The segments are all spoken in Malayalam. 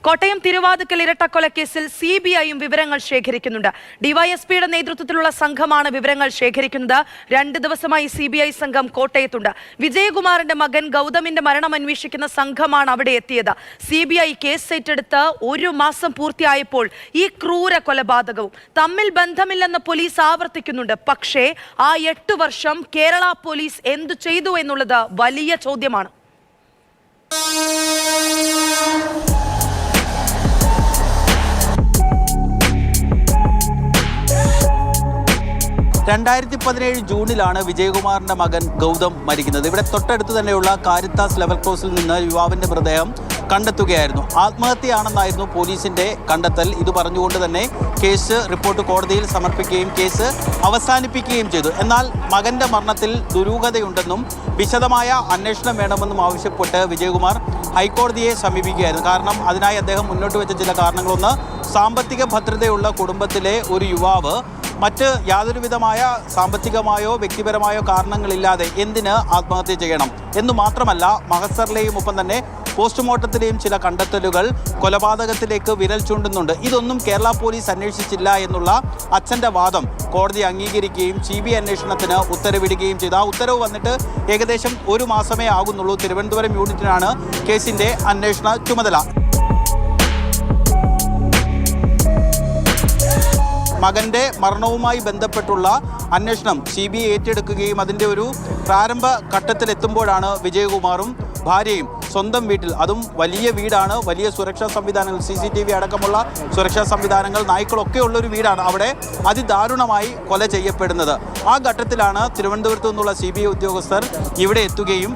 കോട്ടയം തിരുവാതുക്കൽ ഇരട്ടക്കൊലക്കേസിൽ CBIയും വിവരങ്ങൾ ശേഖരിക്കുന്നുണ്ട്. ഡിവൈഎസ്പിയുടെ നേതൃത്വത്തിലുള്ള സംഘമാണ് വിവരങ്ങൾ ശേഖരിക്കുന്നത്. 2 ദിവസമായി CBI സംഘം കോട്ടയത്തുണ്ട്. വിജയകുമാറിന്റെ മകൻ ഗൗതമിന്റെ മരണം അന്വേഷിക്കുന്ന സംഘമാണ് അവിടെ എത്തിയത്. CBI കേസ് ഏറ്റെടുത്ത് 1 മാസം പൂർത്തിയായപ്പോൾ ഈ ക്രൂര കൊലപാതകവും തമ്മിൽ ബന്ധമില്ലെന്ന് പോലീസ് ആവർത്തിക്കുന്നുണ്ട്. പക്ഷേ ആ 8 വർഷം കേരള പോലീസ് എന്തു ചെയ്തു എന്നുള്ളത് വലിയ ചോദ്യമാണ്. 2017 ജൂണിലാണ് വിജയകുമാറിന്റെ മകൻ ഗൗതം മരിക്കുന്നത്. ഇവിടെ തൊട്ടടുത്ത് തന്നെയുള്ള കാരിത്താസ് ലെവൽ ക്രോസിൽ നിന്ന് യുവാവിന്റെ മൃതദേഹം കണ്ടെത്തുകയായിരുന്നു. ആത്മഹത്യയാണെന്നായിരുന്നു പോലീസിന്റെ കണ്ടെത്തൽ. ഇത് പറഞ്ഞുകൊണ്ട് തന്നെ കേസ് റിപ്പോർട്ട് കോടതിയിൽ സമർപ്പിക്കുകയും കേസ് അവസാനിപ്പിക്കുകയും ചെയ്തു. എന്നാൽ മകന്റെ മരണത്തിൽ ദുരൂഹതയുണ്ടെന്നും വിശദമായ അന്വേഷണം വേണമെന്നും ആവശ്യപ്പെട്ട് വിജയകുമാർ ഹൈക്കോടതിയെ സമീപിക്കുകയായിരുന്നു. കാരണം അതിനായി അദ്ദേഹം മുന്നോട്ട് വെച്ച ചില കാരണങ്ങളൊന്ന്, സാമ്പത്തിക ഭദ്രതയുള്ള കുടുംബത്തിലെ ഒരു യുവാവ് മറ്റ് യാതൊരുവിധമായ സാമ്പത്തികമായോ വ്യക്തിപരമായോ കാരണങ്ങളില്ലാതെ എന്തിന് ആത്മഹത്യ ചെയ്യണം എന്നു മാത്രമല്ല, മഹസറിലെയും ഒപ്പം തന്നെ പോസ്റ്റ്മോർട്ടത്തിലെയും ചില കണ്ടെത്തലുകൾ കൊലപാതകത്തിലേക്ക് വിരൽ ചൂണ്ടുന്നുണ്ട്. ഇതൊന്നും കേരള പോലീസ് അന്വേഷിച്ചില്ല എന്നുള്ള അച്ഛൻ്റെ വാദം കോടതി അംഗീകരിക്കുകയും CBI അന്വേഷണത്തിന് ഉത്തരവിടുകയും ചെയ്തു. ആ ഉത്തരവ് വന്നിട്ട് ഏകദേശം 1 മാസമേ ആകുന്നുള്ളൂ. തിരുവനന്തപുരം യൂണിറ്റിനാണ് കേസിൻ്റെ അന്വേഷണ ചുമതല. മകൻ്റെ മരണവുമായി ബന്ധപ്പെട്ടുള്ള അന്വേഷണം CBI ഏറ്റെടുക്കുകയും അതിൻ്റെ ഒരു പ്രാരംഭ ഘട്ടത്തിലെത്തുമ്പോഴാണ് വിജയകുമാറും ഭാര്യയും സ്വന്തം വീട്ടിൽ, അതും വലിയ വീടാണ്, വലിയ സുരക്ഷാ സംവിധാനങ്ങൾ, CCTV അടക്കമുള്ള സുരക്ഷാ സംവിധാനങ്ങൾ, നായ്ക്കളൊക്കെ ഉള്ളൊരു വീടാണ്, അവിടെ അതിദാരുണമായി കൊല ചെയ്യപ്പെടുന്നത്. ആ ഘട്ടത്തിലാണ് തിരുവനന്തപുരത്തു നിന്നുള്ള CBI ഉദ്യോഗസ്ഥർ ഇവിടെ എത്തുകയും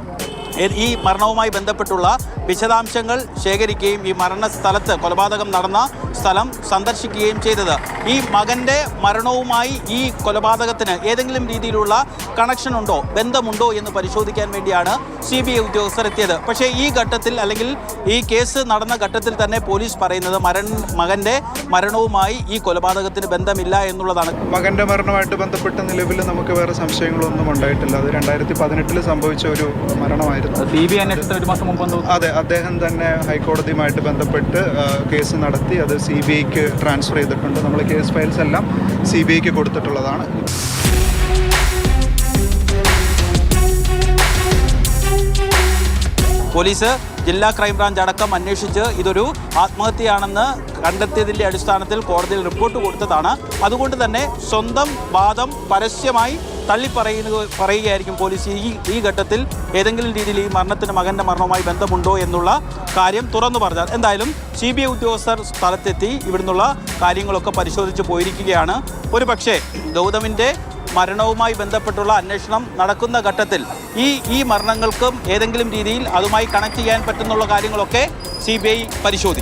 ഈ മരണവുമായി ബന്ധപ്പെട്ടുള്ള വിശദാംശങ്ങൾ ശേഖരിക്കുകയും ഈ മരണ സ്ഥലത്ത്, കൊലപാതകം നടന്ന സ്ഥലം സന്ദർശിക്കുകയും ചെയ്തത്. ഈ മകൻ്റെ മരണവുമായി ഈ കൊലപാതകത്തിന് ഏതെങ്കിലും രീതിയിലുള്ള കണക്ഷൻ ഉണ്ടോ, ബന്ധമുണ്ടോ എന്ന് പരിശോധിക്കാൻ വേണ്ടിയാണ് CBI ഉദ്യോഗസ്ഥർ എത്തിയത്. പക്ഷേ ഈ ഘട്ടത്തിൽ, അല്ലെങ്കിൽ ഈ കേസ് നടന്ന ഘട്ടത്തിൽ തന്നെ പോലീസ് പറയുന്നത് മകൻ്റെ മരണവുമായി ഈ കൊലപാതകത്തിന് ബന്ധമില്ല എന്നുള്ളതാണ്. മകൻ്റെ മരണവുമായിട്ട് ബന്ധപ്പെട്ട് നിലവിൽ നമുക്ക് വേറെ സംശയങ്ങളൊന്നും ഉണ്ടായിട്ടില്ല. അത് 2018 സംഭവിച്ച ഒരു മരണമായിരുന്നു. CBI അന്വേഷണത്തിന് 1 മാസം മുമ്പ് അതെ, അദ്ദേഹം തന്നെ ഹൈക്കോടതിയുമായിട്ട് ബന്ധപ്പെട്ട് കേസ് നടത്തി അത് CBIക്ക് ട്രാൻസ്ഫർ ചെയ്തിട്ടുണ്ട്. നമ്മൾ കേസ് ഫയൽസ് എല്ലാം CBIക്ക് കൊടുത്തിട്ടുള്ളതാണ്. പോലീസ് ജില്ലാ ക്രൈംബ്രാഞ്ച് അടക്കം അന്വേഷിച്ച് ഇതൊരു ആത്മഹത്യയാണെന്ന് കണ്ടെത്തിയതിൻ്റെ അടിസ്ഥാനത്തിൽ കോടതിയിൽ റിപ്പോർട്ട് കൊടുത്തതാണ്. അതുകൊണ്ട് തന്നെ സ്വന്തം വാദം പരസ്യമായി പറയുകയായിരിക്കും പോലീസ്. ഈ ഘട്ടത്തിൽ ഏതെങ്കിലും രീതിയിൽ ഈ മരണത്തിന്, മകൻ്റെ മരണവുമായി ബന്ധമുണ്ടോ എന്നുള്ള കാര്യം തുറന്നു പറഞ്ഞാൽ. എന്തായാലും CBI ഉദ്യോഗസ്ഥർ സ്ഥലത്തെത്തി ഇവിടുന്നുള്ള കാര്യങ്ങളൊക്കെ പരിശോധിച്ച് പോയിരിക്കുകയാണ്. ഒരു പക്ഷേ ഗൗതമിൻ്റെ മരണവുമായി ബന്ധപ്പെട്ടുള്ള അന്വേഷണം നടക്കുന്ന ഘട്ടത്തിൽ ഈ മരണങ്ങൾക്കും ഏതെങ്കിലും രീതിയിൽ അതുമായി കണക്ട് ചെയ്യാൻ പറ്റുന്നുള്ള കാര്യങ്ങളൊക്കെ CBI പരിശോധിക്കും.